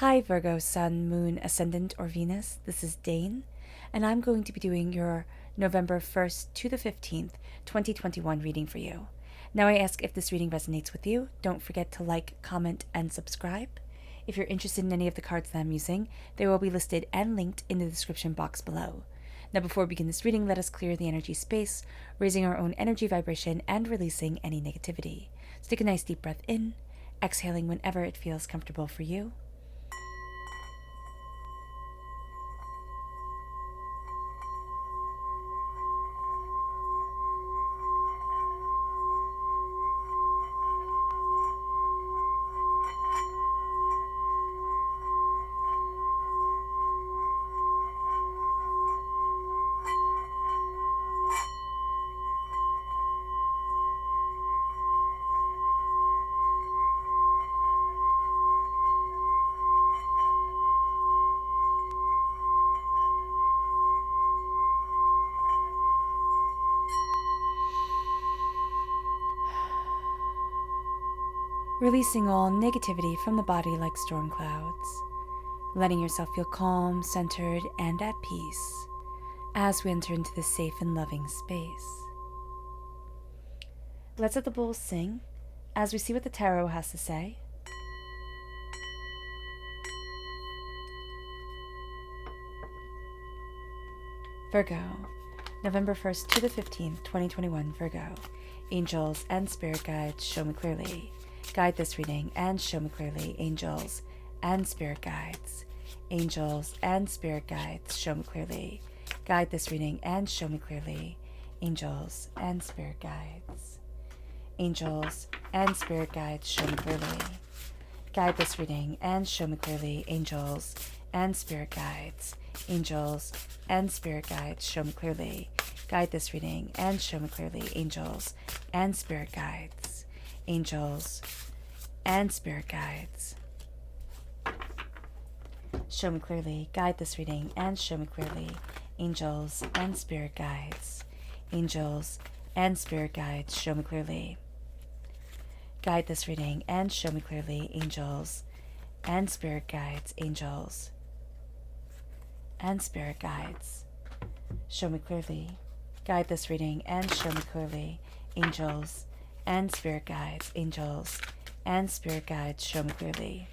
Hi Virgo, Sun, Moon, Ascendant, or Venus. This is Dane, and I'm going to be doing your November 1st to the 15th, 2021 reading for you. Now I ask if this reading resonates with you, don't forget to like, comment, and subscribe. If you're interested in any of the cards that I'm using, they will be listed and linked in the description box below. Now before we begin this reading, let us clear the energy space, raising our own energy vibration and releasing any negativity. So take a nice deep breath in, exhaling whenever it feels comfortable for you. Releasing all negativity from the body like storm clouds, letting yourself feel calm, centered, and at peace as we enter into this safe and loving space. Let's let the bowls sing as we see what the tarot has to say. Virgo, November 1st to the 15th, 2021, Virgo. Angels and spirit guides, show me clearly. Guide this reading and show me clearly. Angels and spirit guides. Angels and spirit guides, show me clearly. Guide this reading and show me clearly. Angels and spirit guides. Angels and spirit guides, show me clearly. Guide this reading and show me clearly. Angels and spirit guides. Angels and spirit guides, show me clearly. Guide this reading and show me clearly. Angels and spirit guides. Angels and spirit guides, show me clearly. Guide this reading and show me clearly. Angels and spirit guides. Angels and spirit guides, show me clearly. Guide this reading and show me clearly. Angels and spirit guides. Angels and spirit guides, show me clearly. Guide this reading and show me clearly. Angels and spirit guides. Angels and spirit guides, show me clearly.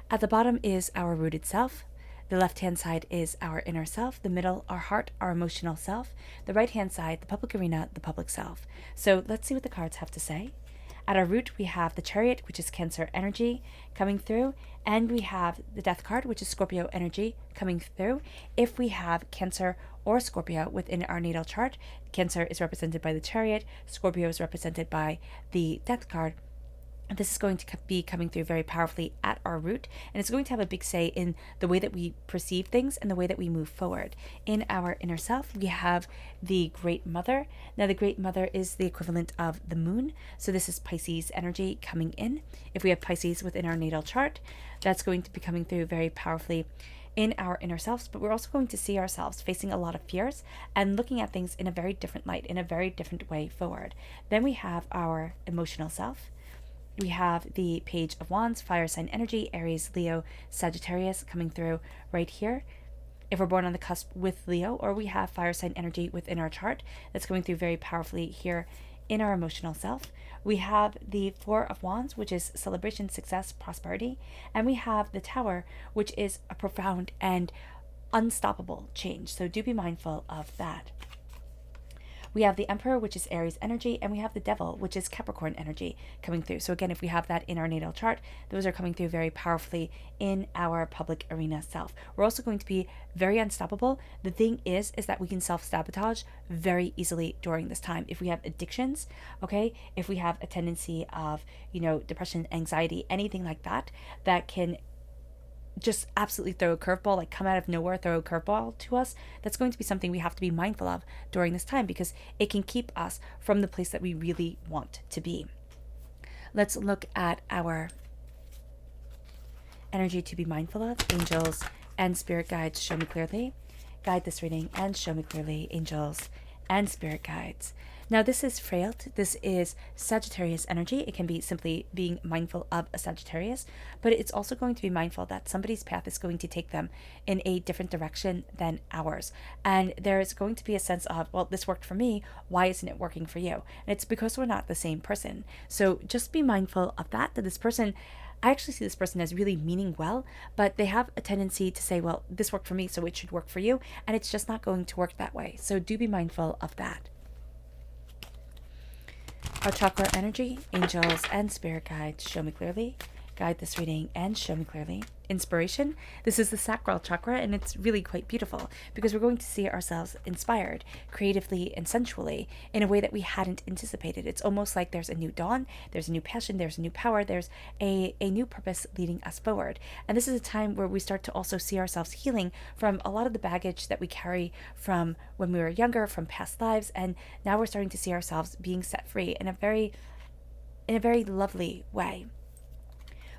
At the bottom is our rooted self. The left-hand side is our inner self. The middle, our heart, our emotional self. The right-hand side, the public arena, the public self. So let's see what the cards have to say. At our root, we have the Chariot, which is Cancer energy coming through, and we have the Death card, which is Scorpio energy coming through. If we have Cancer or Scorpio within our natal chart, Cancer is represented by the Chariot, Scorpio is represented by the Death card. This is going to be coming through very powerfully at our root, and it's going to have a big say in the way that we perceive things and the way that we move forward. In our inner self, we have the Great Mother. Now, the Great Mother is the equivalent of the moon, so this is Pisces energy coming in. If we have Pisces within our natal chart, that's going to be coming through very powerfully in our inner selves, but we're also going to see ourselves facing a lot of fears and looking at things in a very different light, in a very different way forward. Then we have our emotional self. We have the Page of Wands, fire sign energy, Aries, Leo, Sagittarius coming through right here. If we're born on the cusp with Leo, or we have fire sign energy within our chart, that's coming through very powerfully here in our emotional self. We have the Four of Wands, which is celebration, success, prosperity. And we have the Tower, which is a profound and unstoppable change. So do be mindful of that. We have the Emperor, which is Aries energy, and we have the Devil, which is Capricorn energy coming through. So again, if we have that in our natal chart, those are coming through very powerfully in our public arena self. We're also going to be very unstoppable. The thing is that we can self-sabotage very easily during this time. If we have addictions, okay, if we have a tendency of, depression, anxiety, anything like that, that can just absolutely throw a curveball, like come out of nowhere, throw a curveball to us, that's going to be something we have to be mindful of during this time, because it can keep us from the place that we really want to be. Let's look at our energy to be mindful of. Angels and spirit guides, show me clearly. Guide this reading and show me clearly. Angels and spirit guides. Now, this is Freylt. This is Sagittarius energy. It can be simply being mindful of a Sagittarius, but it's also going to be mindful that somebody's path is going to take them in a different direction than ours. And there's going to be a sense of, well, this worked for me. Why isn't it working for you? And it's because we're not the same person. So just be mindful of that this person, I actually see this person as really meaning well, but they have a tendency to say, well, this worked for me, so it should work for you. And it's just not going to work that way. So do be mindful of that. Our chakra energy, angels and spirit guides, show me clearly. Guide this reading and show me clearly. Inspiration. This is the sacral chakra, and it's really quite beautiful because we're going to see ourselves inspired creatively and sensually in a way that we hadn't anticipated. It's almost like there's a new dawn, there's a new passion, there's a new power, there's a new purpose leading us forward. And this is a time where we start to also see ourselves healing from a lot of the baggage that we carry from when we were younger, from past lives, and now we're starting to see ourselves being set free in a very lovely way.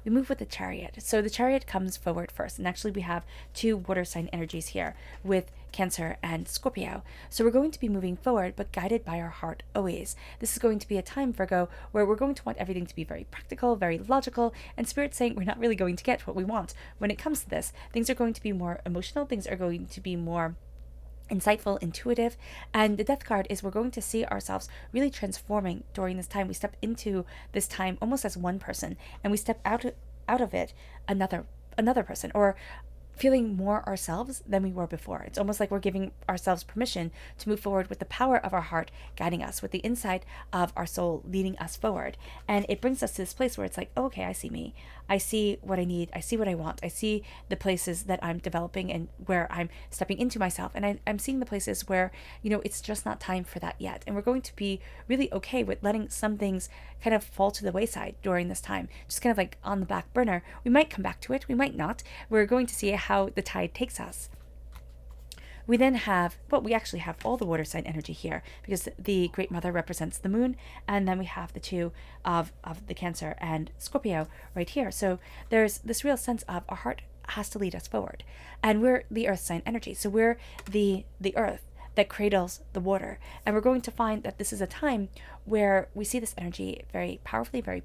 We move with the chariot. So the chariot comes forward first. And actually we have two water sign energies here with Cancer and Scorpio. So we're going to be moving forward, but guided by our heart always. This is going to be a time, Virgo, where we're going to want everything to be very practical, very logical, and Spirit's saying we're not really going to get what we want. When it comes to this, things are going to be more emotional. Things are going to be more insightful, intuitive, and the Death card is we're going to see ourselves really transforming during this time. We step into this time almost as one person, and we step out of it another person, or feeling more ourselves than we were before. It's almost like we're giving ourselves permission to move forward with the power of our heart guiding us, with the insight of our soul leading us forward. And it brings us to this place where it's like, oh, okay, I see me. I see what I need. I see what I want. I see the places that I'm developing and where I'm stepping into myself. And I'm seeing the places where, it's just not time for that yet. And we're going to be really okay with letting some things kind of fall to the wayside during this time, just kind of like on the back burner. We might come back to it. We might not. We're going to see how the tide takes us. We then have, we actually have all the water sign energy here because the Great Mother represents the moon, and then we have the two of the Cancer and Scorpio right here. So there's this real sense of our heart has to lead us forward, and we're the earth sign energy. So we're the earth that cradles the water, and we're going to find that this is a time where we see this energy very powerfully, very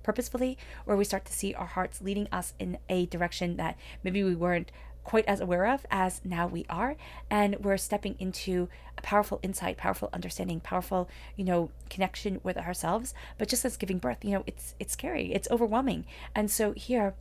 purposefully, where we start to see our hearts leading us in a direction that maybe we weren't quite as aware of as now we are, and we're stepping into a powerful insight, powerful understanding, powerful connection with ourselves. But just as giving birth, it's scary, it's overwhelming. And so here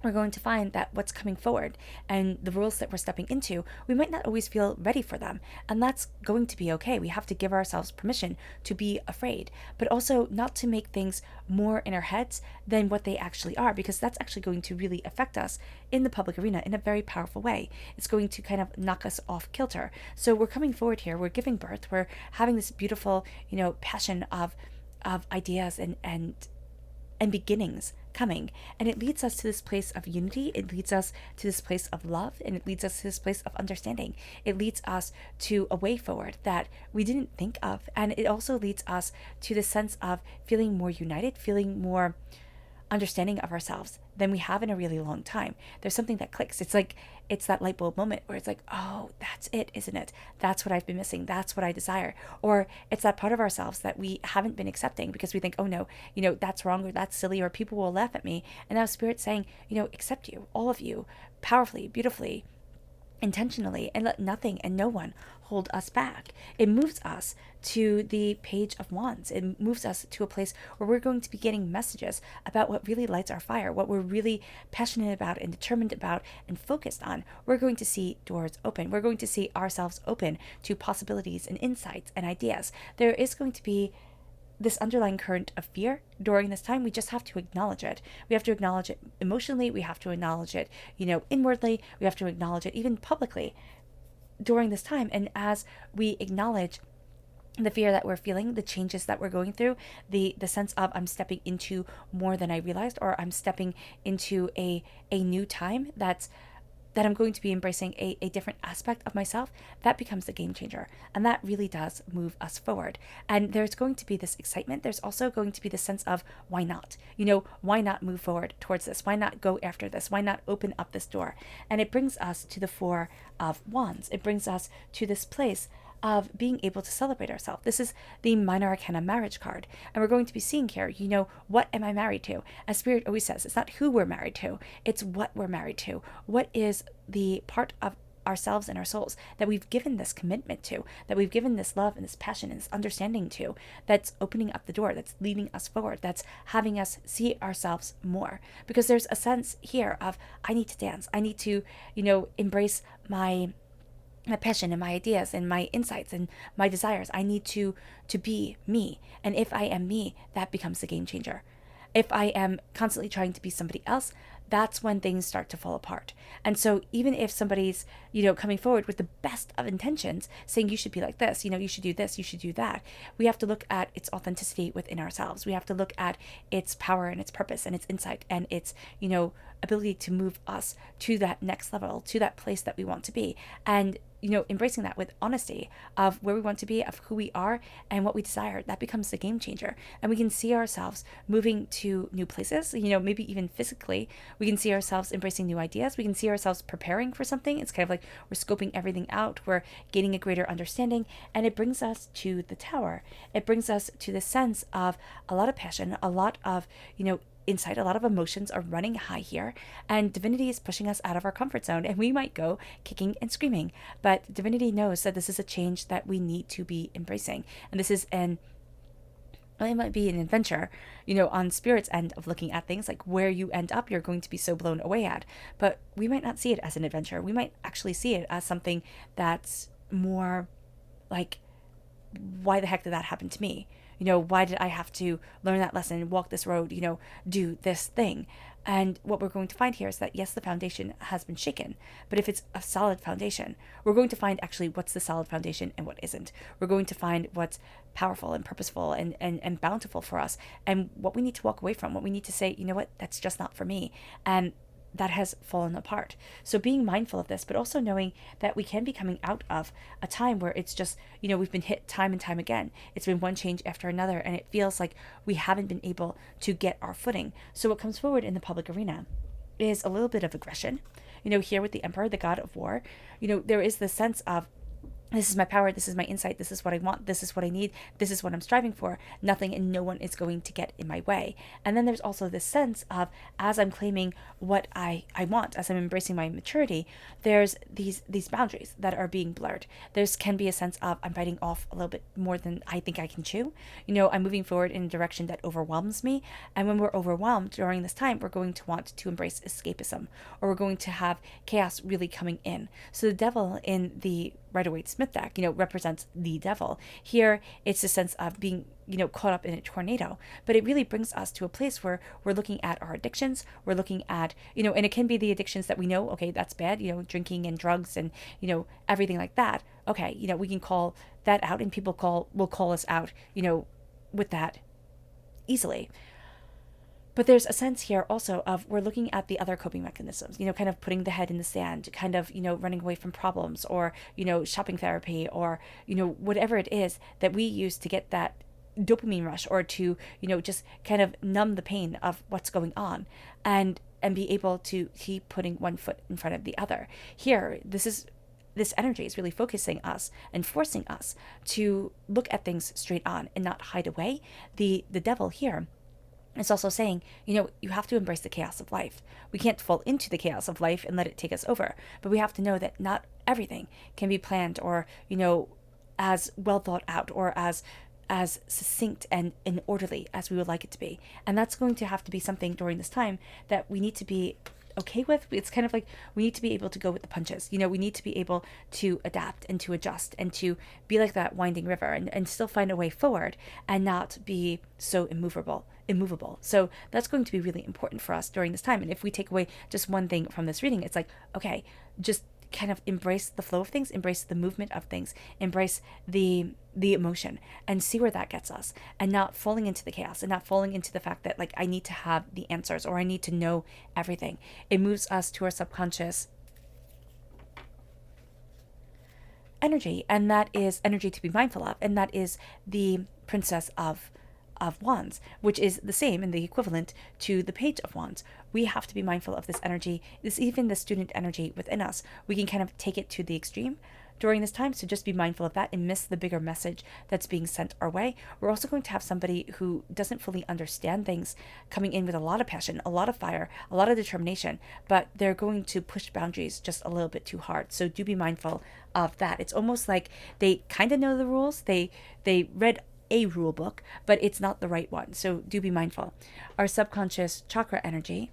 we're going to find that what's coming forward and the rules that we're stepping into, we might not always feel ready for them. And that's going to be okay. We have to give ourselves permission to be afraid, but also not to make things more in our heads than what they actually are, because that's actually going to really affect us in the public arena in a very powerful way. It's going to kind of knock us off kilter. So we're coming forward here, we're giving birth, we're having this beautiful, passion of ideas and beginnings coming, and it leads us to this place of unity, it leads us to this place of love, and it leads us to this place of understanding. It leads us to a way forward that we didn't think of, and it also leads us to the sense of feeling more united, feeling more understanding of ourselves than we have in a really long time. There's something that clicks. It's like it's that light bulb moment where it's like, oh, that's it, isn't it? That's what I've been missing. That's what I desire. Or it's that part of ourselves that we haven't been accepting because we think, oh no, that's wrong, or that's silly, or people will laugh at me. And now Spirit's saying, accept you, all of you, powerfully, beautifully, intentionally, and let nothing and no one hold us back. It moves us to the Page of Wands. It moves us to a place where we're going to be getting messages about what really lights our fire, what we're really passionate about and determined about and focused on. We're going to see doors open. We're going to see ourselves open to possibilities and insights and ideas. There is going to be this underlying current of fear during this time. We just have to acknowledge it. We have to acknowledge it emotionally. We have to acknowledge it, inwardly. We have to acknowledge it even publicly during this time. And as we acknowledge the fear that we're feeling, the changes that we're going through, the sense of I'm stepping into more than I realized, or I'm stepping into a new time that I'm going to be embracing a different aspect of myself, that becomes the game changer. And that really does move us forward. And there's going to be this excitement. There's also going to be the sense of why not? Why not move forward towards this? Why not go after this? Why not open up this door? And it brings us to the Four of Wands. It brings us to this place of being able to celebrate ourselves. This is the Minor Arcana marriage card. And we're going to be seeing here, what am I married to? As Spirit always says, it's not who we're married to, it's what we're married to. What is the part of ourselves and our souls that we've given this commitment to, that we've given this love and this passion and this understanding to, that's opening up the door, that's leading us forward, that's having us see ourselves more. Because there's a sense here of, I need to dance, I need to, embrace my passion and my ideas and my insights and my desires. I need to be me. And if I am me, that becomes the game changer. If I am constantly trying to be somebody else, that's when things start to fall apart. And so even if somebody's, coming forward with the best of intentions, saying you should be like this, you should do this, you should do that, we have to look at its authenticity within ourselves. We have to look at its power and its purpose and its insight and its, ability to move us to that next level, to that place that we want to be. And embracing that with honesty of where we want to be, of who we are and what we desire, that becomes the game changer. And we can see ourselves moving to new places, maybe even physically. We can see ourselves embracing new ideas. We can see ourselves preparing for something. It's kind of like we're scoping everything out. We're gaining a greater understanding. And it brings us to the Tower. It brings us to the sense of a lot of passion, a lot of, insight, a lot of emotions are running high here, and divinity is pushing us out of our comfort zone, and we might go kicking and screaming, but divinity knows that this is a change that we need to be embracing. And this is it might be an adventure, on Spirit's end of looking at things, like where you end up, you're going to be so blown away at, but we might not see it as an adventure. We might actually see it as something that's more like, why the heck did that happen to me? Why did I have to learn that lesson, walk this road, do this thing? And what we're going to find here is that, yes, the foundation has been shaken, but if it's a solid foundation, we're going to find actually what's the solid foundation and what isn't. We're going to find what's powerful and purposeful and bountiful for us, and what we need to walk away from, what we need to say, that's just not for me. And that has fallen apart. So being mindful of this, but also knowing that we can be coming out of a time where it's just, we've been hit time and time again. It's been one change after another, and it feels like we haven't been able to get our footing. So what comes forward in the public arena is a little bit of aggression. Here with the Emperor, the god of war, there is this sense of, this is my power, this is my insight, this is what I want, this is what I need, this is what I'm striving for. Nothing and no one is going to get in my way. And then there's also this sense of, as I'm claiming what I want, as I'm embracing my maturity, there's these boundaries that are being blurred. There's can be a sense of, I'm biting off a little bit more than I think I can chew. I'm moving forward in a direction that overwhelms me. And when we're overwhelmed during this time, we're going to want to embrace escapism, or we're going to have chaos really coming in. So the devil in the Rider-Waite-Smith deck, represents the devil. Here, it's a sense of being, caught up in a tornado. But it really brings us to a place where we're looking at our addictions. We're looking at, and it can be the addictions that we know, okay, that's bad, drinking and drugs and, everything like that. Okay, we can call that out, and people will call us out, with that easily. But there's a sense here also of, we're looking at the other coping mechanisms, kind of putting the head in the sand, kind of, running away from problems, or, shopping therapy, or, whatever it is that we use to get that dopamine rush, or to, just kind of numb the pain of what's going on, and be able to keep putting one foot in front of the other. Here, this energy is really focusing us and forcing us to look at things straight on and not hide away. The devil here, it's also saying, you have to embrace the chaos of life. We can't fall into the chaos of life and let it take us over. But we have to know that not everything can be planned, or, as well thought out, or as succinct and orderly as we would like it to be. And that's going to have to be something during this time that we need to be okay with. It's kind of like, we need to be able to go with the punches. We need to be able to adapt and to adjust and to be like that winding river, and still find a way forward and not be so immovable. So that's going to be really important for us during this time. And if we take away just one thing from this reading, it's like, okay, just kind of embrace the flow of things, embrace the movement of things, embrace the emotion, and see where that gets us, and not falling into the chaos, and not falling into the fact that, like, I need to have the answers, or I need to know everything. It moves us to our subconscious energy, and that is energy to be mindful of, and that is the Princess of Wands, which is the same and the equivalent to the Page of Wands. We have to be mindful of this energy. This, even the student energy within us, we can kind of take it to the extreme, during this time. So just be mindful of that and miss the bigger message that's being sent our way. We're also going to have somebody who doesn't fully understand things coming in with a lot of passion, a lot of fire, a lot of determination, but they're going to push boundaries just a little bit too hard. So do be mindful of that. It's almost like they kind of know the rules. They read a rule book, but it's not the right one. So do be mindful. Our subconscious chakra energy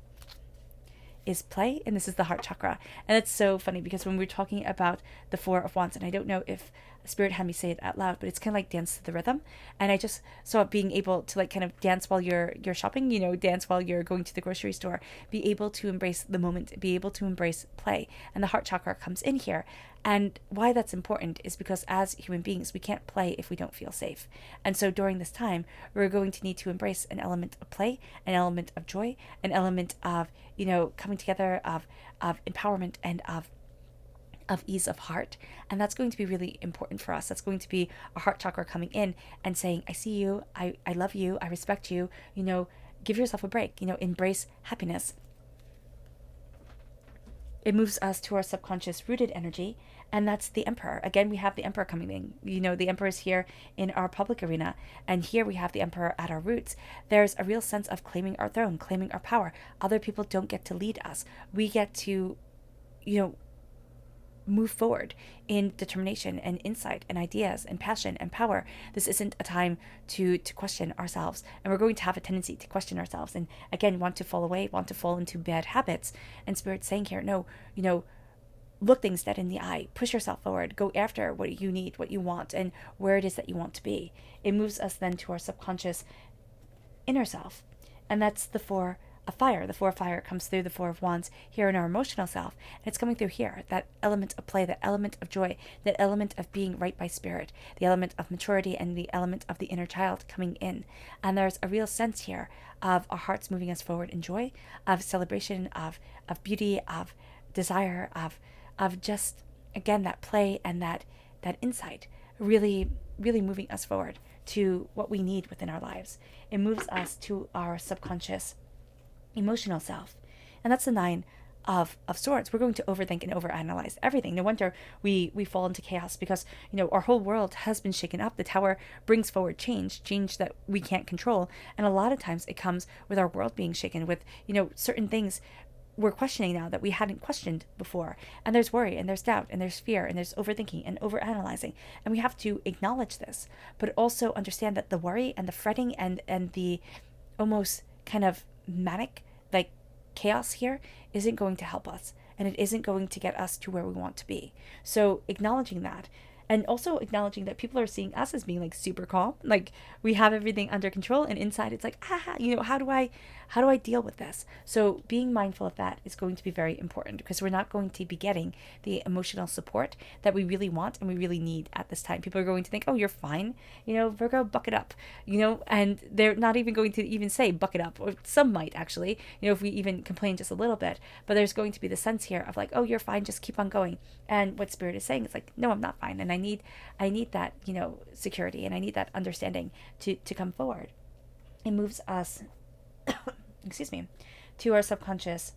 is play, and this is the heart chakra. And it's so funny because when we're talking about the Four of Wands, and I don't know if Spirit had me say it out loud, but it's kind of like dance to the rhythm. And I just saw being able to like kind of dance while you're shopping, dance while you're going to the grocery store, be able to embrace the moment, be able to embrace play. And the heart chakra comes in here. And why that's important is because as human beings, we can't play if we don't feel safe. And so during this time, we're going to need to embrace an element of play, an element of joy, an element of, coming together, of empowerment, and of ease of heart. And that's going to be really important for us. That's going to be our heart chakra coming in and saying, I see you, I love you, I respect you, give yourself a break, embrace happiness. It moves us to our subconscious rooted energy, and that's the Emperor. Again, we have the Emperor coming in. The Emperor is here in our public arena, and here we have the Emperor at our roots. There's a real sense of claiming our throne, claiming our power. Other people don't get to lead us. We get to, move forward in determination and insight and ideas and passion and power. This isn't a time to question ourselves, and we're going to have a tendency to question ourselves and again want to fall away, want to fall into bad habits. And Spirit's saying here, no, look things dead in the eye, push yourself forward, go after what you need, what you want, and where it is that you want to be. It moves us then to our subconscious inner self, and that's the Four of Fire. The Four of Fire comes through the Four of Wands here in our emotional self, and it's coming through here, that element of play, that element of joy, that element of being right by Spirit, the element of maturity, and the element of the inner child coming in. And there's a real sense here of our hearts moving us forward in joy, of celebration, of beauty, of desire, of just, again, that play and that insight, really, really moving us forward to what we need within our lives. It moves us to our subconscious emotional self. And that's the Nine of Swords. We're going to overthink and overanalyze everything. No wonder we fall into chaos because, our whole world has been shaken up. The Tower brings forward change that we can't control. And a lot of times it comes with our world being shaken with, certain things we're questioning now that we hadn't questioned before. And there's worry and there's doubt and there's fear and there's overthinking and overanalyzing. And we have to acknowledge this, but also understand that the worry and the fretting and the almost kind of manic, like chaos here, isn't going to help us, and it isn't going to get us to where we want to be. So acknowledging that, and also acknowledging that people are seeing us as being like super calm, like we have everything under control, and inside it's like, how do I deal with this? So being mindful of that is going to be very important, because we're not going to be getting the emotional support that we really want and we really need at this time. People are going to think, oh, you're fine, Virgo, buck it up, and they're not even going to even say buck it up, or some might actually, if we even complain just a little bit. But there's going to be the sense here of like, oh, you're fine, just keep on going. And what Spirit is saying is like, no, I'm not fine, and I need that, security, and I need that understanding to come forward. It moves us excuse me, to our subconscious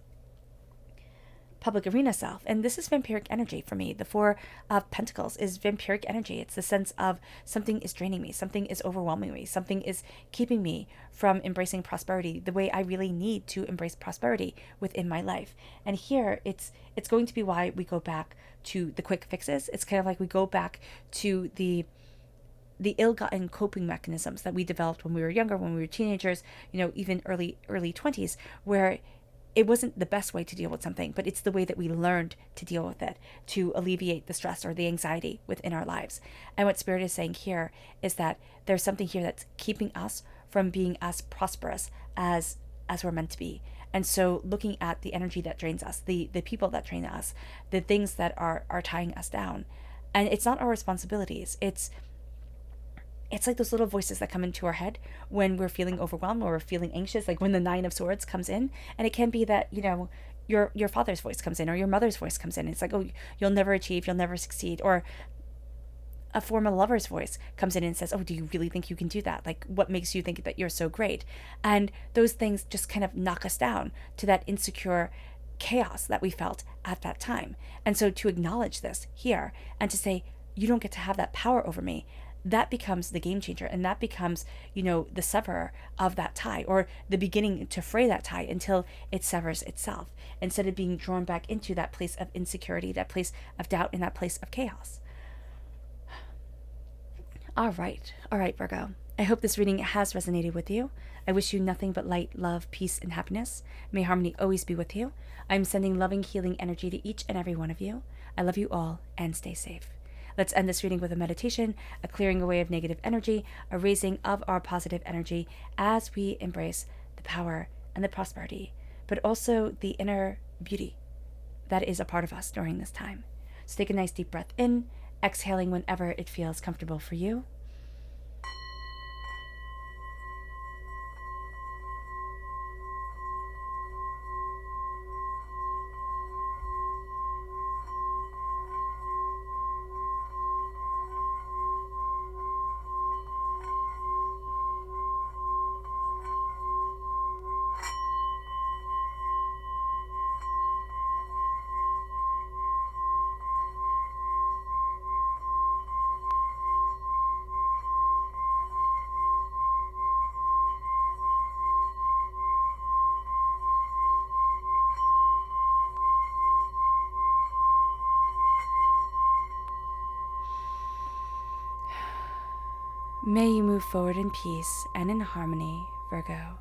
public arena self. And this is vampiric energy for me. The Four of Pentacles is vampiric energy. It's the sense of something is draining me, something is overwhelming me, something is keeping me from embracing prosperity the way I really need to embrace prosperity within my life. And here it's going to be why we go back to the quick fixes. It's kind of like we go back to the ill-gotten coping mechanisms that we developed when we were younger, when we were teenagers, even early 20s, where it wasn't the best way to deal with something, but it's the way that we learned to deal with it, to alleviate the stress or the anxiety within our lives. And what Spirit is saying here is that there's something here that's keeping us from being as prosperous as we're meant to be. And so looking at the energy that drains us, the people that drain us, the things that are tying us down. And it's not our responsibilities. It's like those little voices that come into our head when we're feeling overwhelmed or we're feeling anxious, like when the Nine of Swords comes in. And it can be that, your father's voice comes in or your mother's voice comes in. It's like, oh, you'll never achieve, you'll never succeed. Or a former lover's voice comes in and says, oh, do you really think you can do that? Like, what makes you think that you're so great? And those things just kind of knock us down to that insecure chaos that we felt at that time. And so to acknowledge this here and to say, you don't get to have that power over me, that becomes the game changer. And that becomes, the severer of that tie, or the beginning to fray that tie until it severs itself, instead of being drawn back into that place of insecurity, that place of doubt, and that place of chaos. All right, Virgo. I hope this reading has resonated with you. I wish you nothing but light, love, peace, and happiness. May harmony always be with you. I'm sending loving, healing energy to each and every one of you. I love you all, and stay safe. Let's end this reading with a meditation, a clearing away of negative energy, a raising of our positive energy as we embrace the power and the prosperity, but also the inner beauty that is a part of us during this time. So take a nice deep breath in, exhaling whenever it feels comfortable for you. May you move forward in peace and in harmony, Virgo.